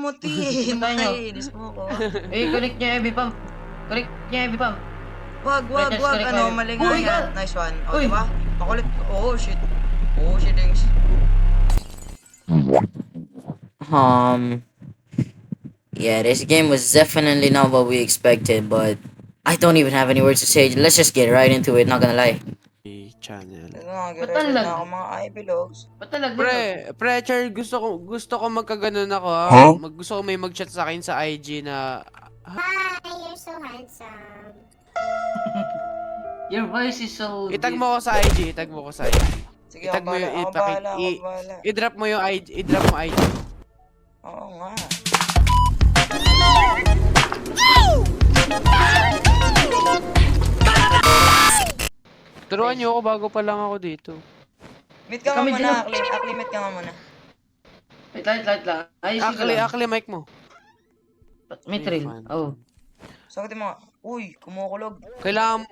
mo, T. Puntahan nyo. Makainis mo ko. Connect nyo heavy pump. Connect nyo heavy pump. Wag. Correct, Ano, correct. mali nga Uy, yan. God! Nice one. O, Uy! diba? Makulit. Oh, shit. Oh, shit, dings. Yeah, this game was definitely not what we expected, but I don't even have any words to say. Let's just get right into it, not gonna lie. Channel. Nagagalaw Ba't ang lag? na ako mga eyebelows. Ba't talag Preacher, gusto ko magkaganon ako ha. Gusto ko may mag-chat sa akin sa IG na Hi, you're so handsome. Your voice is so itag deep. mo ko sa IG, itag mo ko sa IG. Sige, Itag ako mo bahala. yung Ako bahala. Ako bahala. i-drop mo yung IG, i-drop mo IG. Oo nga. Turuan niyo ako bago pa lang ako dito. Meet ka nga Kami muna, din. Akli, meet ka nga muna. Wait, light lang. Ayusin ko lang. Akli mic mo. May trail. Fun. Oh. Sagutin mo nga. Uy, kumukulog. Kailangan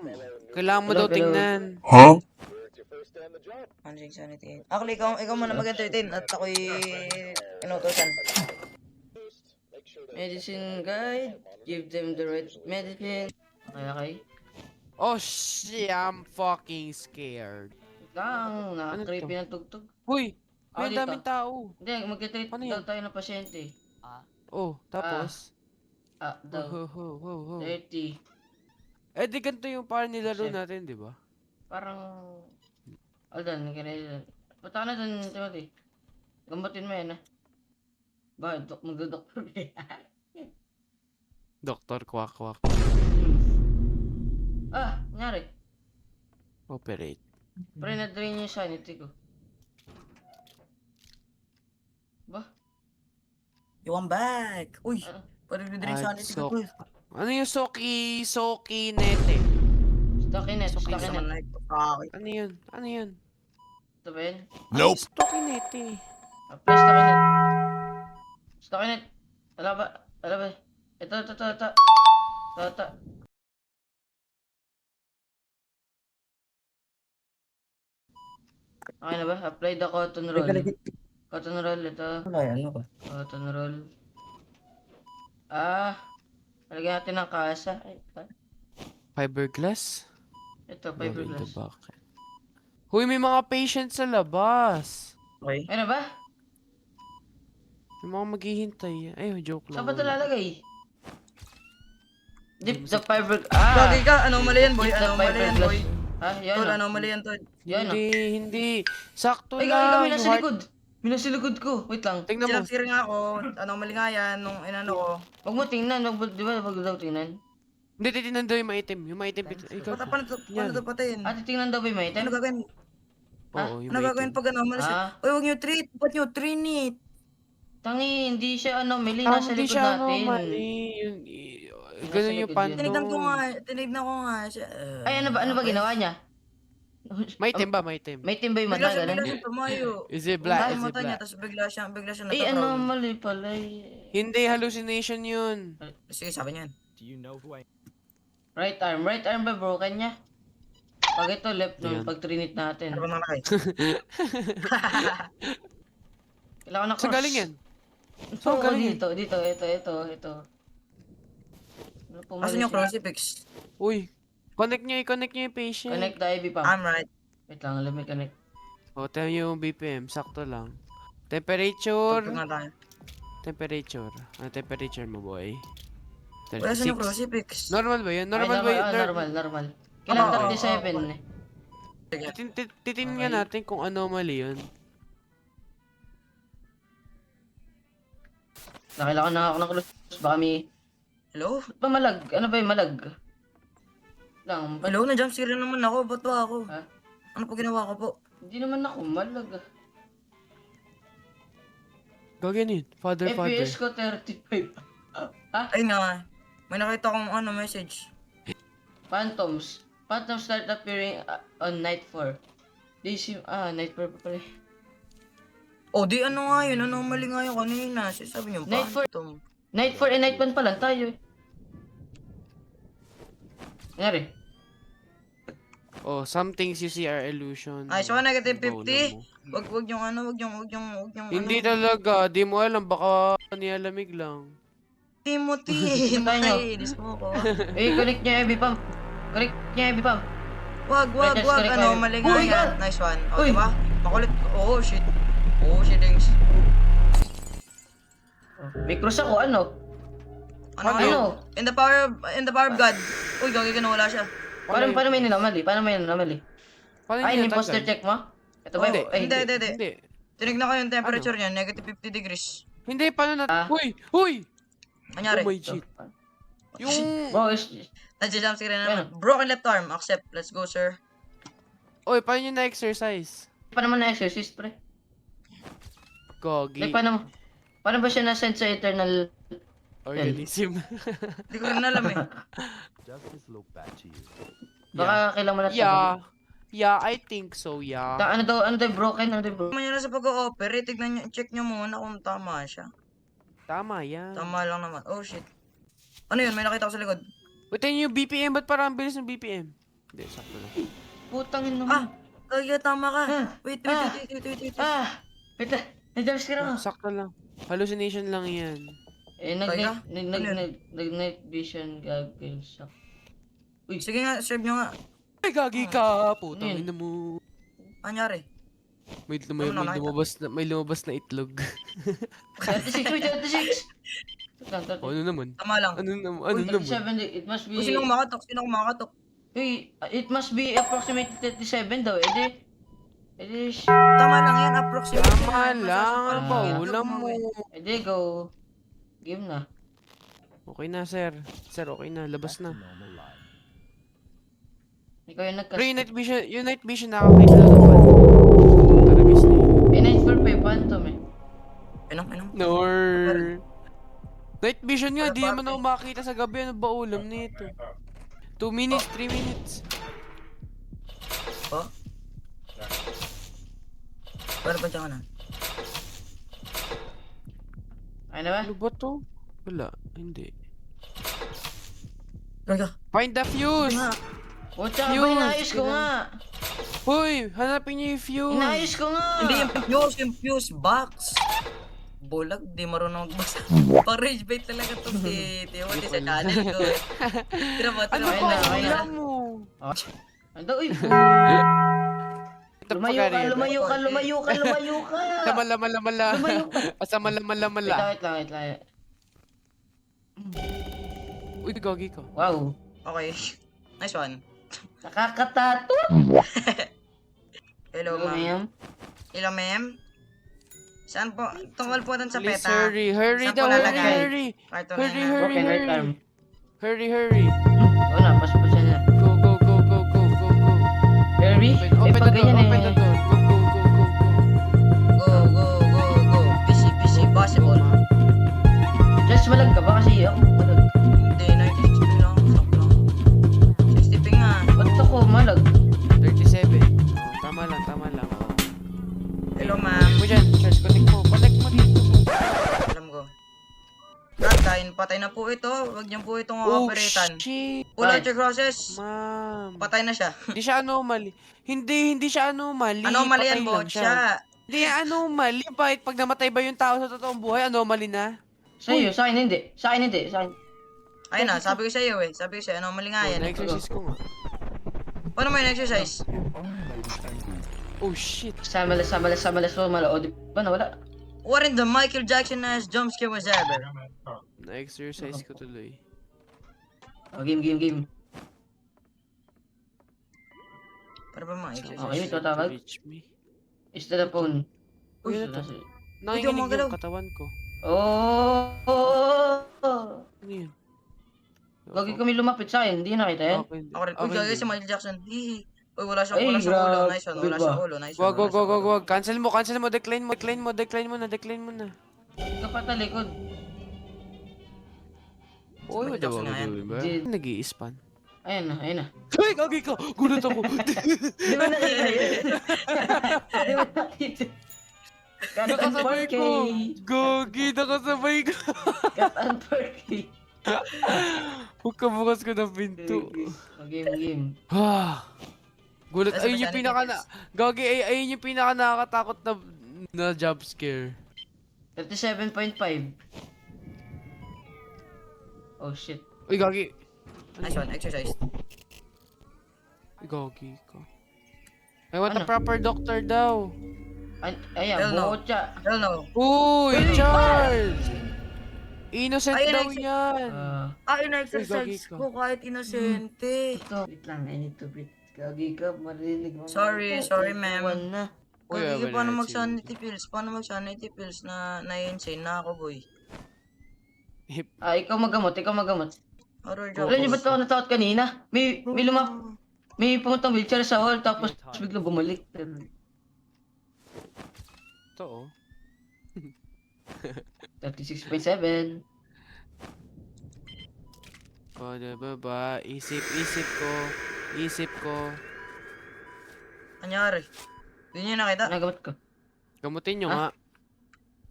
mo daw Hello. tingnan. Managing sanity. Akli, ikaw muna mag-entertain at ako'y inutosan. Medicine guide. Give them the right medicine. Okay. Oh shit, I'm fucking scared. Lang, nakaka-creepy ng tugtog. Huy, Ako may dito. daming tao. Hindi, mag-treat Ano daw yan? tayo ng pasyente. Oh, tapos? Daw. Oh. 30. Eh di ganito yung parang nilaro Chef. natin, di ba? Parang... Aldan, ganyan. Punta ka na dun, Timothy. Gambatin mo yan, ha? Ba, magdodoktor ka yan. Doktor, kwak. Nangyari. Operate. Pre, na-drain yung sanity ko. Ba? Yo, I'm back. Uy, Ah. pwede din sanity ko. Sok. Ano yung Soki nete? Stockinet. Naman like, okay. Ano yun? Ito ba yun? Nope. Soki nete. Pre, stockinet. Stockinet. Ala ba? Ito. Okay na ba? Apply the cotton roll. Cotton roll, ito. Ano ba? Cotton roll. Lagyan natin ng kasa. Fiberglass? Ito, Go in the fiberglass. bucket. Huy, may mga patient sa labas. Okay. Ano ba? May mga maghihintay. Ay, joke lang. Saan ba ito lalagay? Dip the fiber... Gagi ka, anomaly yan, boy. Dip the Anomaly yan, fiberglass. boy. Yan Tol, o. anomaly yan, tol. Yan o. Hindi. Sakto Ay, lang. kami Yung nasa heart- likod. Minasa likod ko. Wait lang. Tingnan mo. Sinapsir nga ako. Anomaly nga yan, nung inano ko. Huwag mo tingnan. Di ba wag daw tingnan? Hindi, titignan daw yung maitim. Yung maitim. Ikaw. Pata, paano to patayin? Titingnan daw ba yung may Ano item? gagawin? Oo, yung Ano gagawin maitim. pag anomaly siya? Uy, huwag nyo treat. Ba't nyo trinit? Tangi, hindi siya anomaly. Nasa Hindi likod siya natin. mali. Ganun yung likod panto. yun. Tinignan ko nga siya. Ay, ano ba ginawa niya? Maitim ba? Maitim. May team ba yung Bigla mata? siya Ganun? tumayo. Is it black? Ang Is it mata niya, black? tapos bigla siya Ay, nagka-brown. anomaly pala. Hindi, hallucination yun. Sige, sabi niyan. Right arm ba broken niya? Pag ito left nung Ayan. pag trinit natin. Ano ba nalaki? Kailangan na cross. Saan galing yan? So, Saan galing yan? ito. Asan yung crucifix? Uy, connect nyo yung patient. Connect the IV pump. I'm right. Wait lang, let me connect. O, tayo yung BPM. Sakto lang. Temperature. Tugtog nga tayo. Temperature. Ano temperature mo, boy? Wala saan yung 36. crucifix? Normal ba yun? Normal ba yun? Normal. Kailan Oo, 37 oo. eh. Titingnan natin kung anomaly yun. Nakailangan na ako ng close. Baka may... Hello? Ba't ba malag? Ano ba yung malag? Lang, ba't... Hello? Na-jump scare naman ako. Ba't ba ako? Ha? Ano po ginawa ko po? Hindi naman ako malag. Gagyan yun. Father. FPS ko 35. Ay nga. May nakita akong message. Phantoms start appearing on night 4. Night 4 pa pala. O di ano nga yun? Anomaly nga yun kanina. Sabi niyo, Night for- phantom. Night 4 and night 1 pa lang tayo eh. Nangyari? Oh, some things you see are illusion. Ay, so negative Bawa 50? mo. Wag yung ano. Hindi talaga. Di mo alam. Baka Nilalamig lang. Timothy, Tayo. nakainis mo ko. Connect niya heavy pump. Connect niya heavy pump. Wag, Wait, just correct tayo. mali Uy, nga yan. God! Nice one. O, Uy! diba? Makulit. Oh, shit. Oh, shitings. May cross ako, ano? Ano? In the power of God. Uy, gagi ka na, wala siya. Paano may nilamali? Paano may nilamali? Paano Ay, niya imposter tanggal? check mo? Ito ba? Hindi. Ay, Hindi. Hindi. Tinignan ko yung temperature niya, negative 50 degrees. Hindi, paano na... Ah. Uy! Uy! Anyari? Oh my shit. Yung... Bro, Nandiyan jump scare na Ano? naman. Broken left arm. Accept. Let's go, sir. Uy, paano yung na-exercise? paano mo na-exercise, pre? Gogi. Like, paano ba siya na-send sa eternal? Organism. Hindi ko rin alam eh. Baka kailangan mo na Yeah. Yeah, I think so, yeah. Ano daw broken? Ano daw broken? Tama niya na sa pag-o-operate. Tignan niyo, check niyo muna kung tama siya. Tama yan. Tama lang naman. Oh, shit. Ano yun? May nakita ko sa likod. Wait, yun yung BPM. Ba't parang ang bilis ng BPM? Hindi, sakto lang. Putang ina mo. Ah! Kaya tama ka. Ah. Wait. Ah! Wait, na-jump scare ako. Sakto lang. Hallucination lang yan. Eh, Kaya? Ano yun? nag-night vision goggles ako. Uy, Sige nga, serve nyo nga. Ay, gagi ka! Putang Ano yun? ina mo. Anyari? May lumabas na itlog. 36, wait, 36! Ano naman? Tama lang. Ano naman? Uy, 37, it must be... Sino kumakatok? Uy, it must be approximately 37 daw, edi... Tama lang yan, approximate. Tama lang. Ano ba? Ah. Ulam mo. Edi, go. Game na. Okay na, sir. Sir, okay na. Labas na. Ikaw yung Pero nagkas... yung night vision nakakita naman. Talaga snake. Eh, night for phantom eh. Anong? Nor. Night vision nga, Ano di ba? naman ako makakita sa gabi. Ano ba ulam nito? 2 minutes, 3 minutes. Oh? Para pa dyan ka na. Ay na ba? Ano ba to? Wala, hindi. Gaga. Find the fuse! Pucha, Fuse, ba inayos ko nga? Hoy, hanapin niyo yung fuse! Inayos ko nga! Hindi yung fuse box. Bulag, di marunong magbasa. Pang rage bait talaga to si Timothy sa channel ko. Tira mo. Ano Ayun ba na, ayun na. ulam mo? Ando, uy! Ito pa Lumayo ka, rin. lumayo ka, lumayo ka, lumayo ka! Lamala. Lumayo ka! Asa malamala. Wait lang. Uy, gagi ka. Wow! Okay. Nice one. Nakakatato! Hello, Hello, ma'am. ma'am. Hello, ma'am. Saan po? Tungkol po dun sa Please peta. hurry. Hurry Saan daw, po lalagay? hurry. Cartoon Hurry, na yan. hurry. Broken right arm. Hurry. Oo na, paspasan na. Go. Hurry? Open the pag door, ganyan open the door. Go. Go. Busy. Possible. Just malag ka ba? Kasi ako malag. Hindi, 96 lang. Stop lang. 60 ping nga. Ba't ako malag? 37. Oh, tama lang. Oh. Hello, ma'am. Mo dyan, Charles, connect mo dito. Alam ko. Brad, patay na po ito. Huwag niyo po itong operatan. shit. Pull out your crosses. Ma'am. Patay na siya. Hindi siya anomaly. Hindi siya anomaly. Anomaly yan, Patay lang Botcha. Hindi anomaly. Bakit pag namatay ba yung tao sa totoong buhay, anomaly na? Sa'yo, sa akin hindi. Sa akin. Ayun na, sabi ko sa iyo eh. Anomaly nga yan. Na-exercise ko nga. Paano may exercise? Oh shit. Samala. O, di ba nawala? What in the Michael Jackson as jump scare was ever? Na-exercise ko tuloy. O, game. Para ba mga exercise? Okay, ito tawag. Reach me. Is the phone. Uy, Uy, ano to? nasa- Nanginginig gumagalaw. yung katawan ko. Oh! Ano yun? Gagi kami lumapit sa akin, hindi nakita yan. Okay, hindi. Ako rin. Uy, Okay, gagawin hindi. si Michael Jackson. Hihi. Uy, wala siyang Ay, ulo. grabe Nice one. Wala ba? siyang ulo. Nice one. Wag. Cancel mo. Decline mo na. Ka pa talikod. Uy, Michael Jackson nga yan. Di- Nag-i-span. Ayun na. Ay, gagi ka! Gulat ako! Di ba nakita yun? Di ba nakita? Cut and Nakasabay 4K. ko! Gagi, nakasabay ko! Cut and 4K. Huwag ka bukas ko ng pinto. Game. Gulat, Nasa ayun yung mechanic pinaka tickets. Gagi, ayun yung pinaka nakakatakot na jump scare. 37.5. Oh shit. Uy, gagi. Nice one, exercise. Uy, gagi ka. I want a Ano? proper doctor daw. Ayan, Hell no. buhot siya. Hell no. Uy, Uy, Charles! Innocent Ay, daw innocent. yan. In-exercise Uy, gagi ka. ko kahit inosente. Ito. Wait lang, I need to breathe. Gagi ka, marinig mo. Sorry, ma'am. One na. Uy, Gagi, wala paano na, mag-sanity pills? Paano mag-sanity pills na na-insane na ako, boy? Ikaw magamot, ikaw magamot. Horror Alam niyo joke. ba't ako natakot kanina? May pumuntang wheelchair sa hall, tapos bigla bumalik. Ito, oh. 36.7. O, diba ba? Isip ko. Anyari? Hindi niyo nakita? Nagamot ko. Gamutin nyo Ah? nga.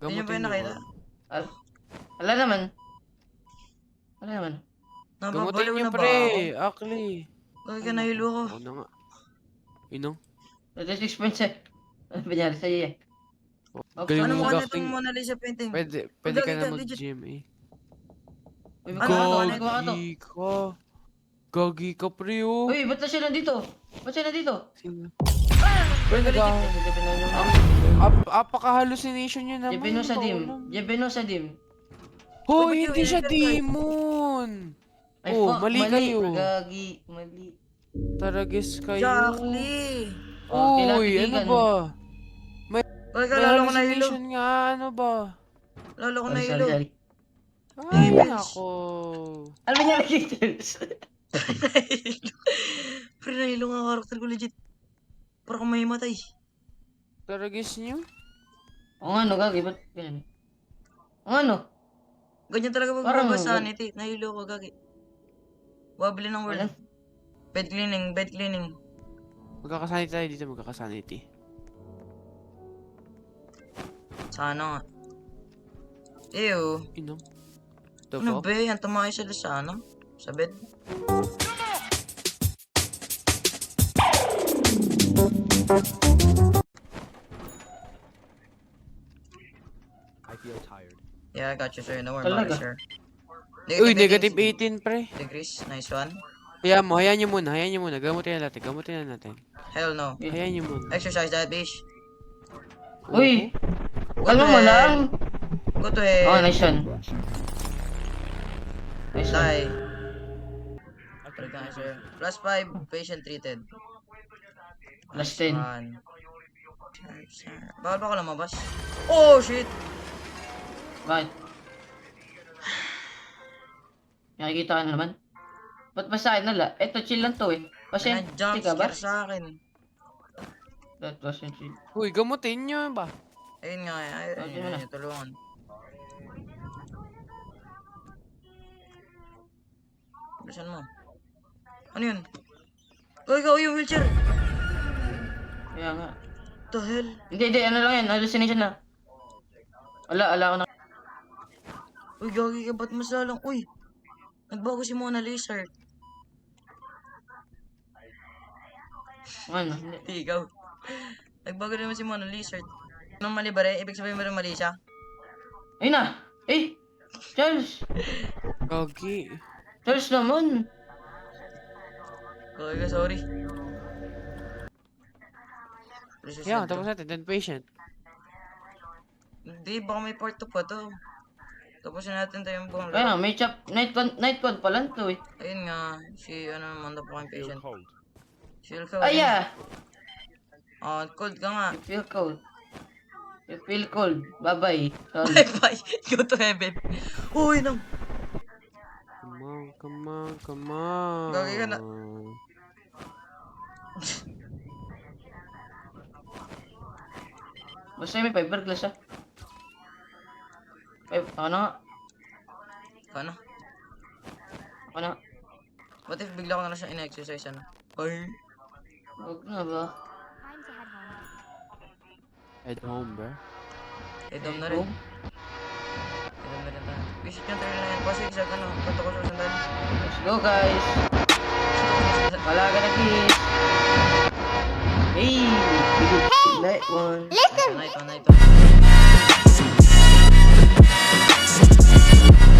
Hindi niyo ba Gamutin yun nyo nakita? nga. Wala naman. Wala naman. Gamutin Nababaliw nyo, na ba pre. ako? Akli. Gagi ka nahilo ko. Oo na nga. Inong? 36.7. Ano ba nangyari sa'yo eh? Galing Ano mo mo acting. itong Mona Lisa painting? Pwede Gagi ka na ka, legit. mag-gym eh. Uy, Ano? magawa ka to. Gagi ka. Gagi ka, pre, oh. Uy, ba't na siya nandito? Ba't siya nandito? Sino? Uy, Talaga. Apaka-hallucination yun naman. Jebeno sa totoo dim. lang. Jebeno sa dim. Hoy, Uy, hindi siya ba't yun? demon. Ay, Oh, fuck, mali kayo. Gagi, mali. Taragis kayo. Exactly. Oh, Uy, ano kailangan ba? Gagi ka, May lalo ko nahilo. hallucination nga, ano ba? Lalo ko Sorry, nahilo. sorry. Ay, Demons. nako. Ano ba nangyari kay Charles? Nahilo. Pre, nahilo nga karakter ko legit. Para kung may matay. Taragis niyo? Oo nga, no, Gagi, ba't ganyan? Oo nga, no. Ganyan talaga pag Parang- babas sanity. Nahilo ko, Gagi. Wabili ng world. Wala. Bed cleaning. Magkakasanity tayo dito, magkakasanity. Sana nga. Ew. Inom. The Ano fuck? ba yan? Tumakay sila sa ano? Sa bed? Yeah, I got you, sir. No more Talaga? sir. Uy, negative 18, pre. degrees. Nice one. Hayaan nyo muna. Gamutin na natin. Hell no. Hayaan nyo muna. Exercise that bitch. Uy, Go ano to mo hell. lang? Go to hell. Oh, nice one. Nice one. Die. Correct nga, sir. Plus 5, patient treated. Plus Nice 10. one. Sir. Bawal ba ako lumabas? Oh, shit! Bakit? Nakikita ka na naman? Ba't ba sa akin nala? Eto, chill lang to eh. Pasensya Jump ka ba? scare sa akin. That wasn't chill. Uy, gamutin nyo ba? Ayun nga, Okay na. ayun, tulungan. Bilisan mo. Ano yun? Oh, ikaw yung wheelchair! Kaya nga. The hell? Hindi, ano lang yan. Hallucination na. Ala ko na. Uy, gagi ka, ba't mas lalong? Uy! Nagbago si Mona Lisa. Ano? Hindi. Ikaw. Nagbago naman si Mona Lisa. Anong mali ba rin? Ibig sabihin mo rin mali siya? Ayun na! Eh! Charles! Gagi. Charles naman! Gagi ka, sorry. Yeah, tapos natin. Then patient. Hindi, baka may part 2 pa to. Tapusin natin tayo yung buong Kaya nga, laro. may night code pa lang to eh. Ayun nga, si ano naman daw po kayong patient. Feel cold. Ay, yeah! Oh, cold ka nga. You feel cold. You feel cold. Bye-bye. Sorry. Bye. Go to heaven. Uy, nang. Come on. Gagi ka na. Basta may fiberglass ah. Ako na nga. Ano? Ako na nga. What if bigla ko na lang siya in-exercise ano? Ay. Huwag na ba? Head home, bro. Edom na rin. Edom na rin tayo. Visit yung trailer na yan. Kasi exact ano, punta ko sa sandali. Let's go guys. Wala ka na kiss. Hey! Light one. Night one. Bye.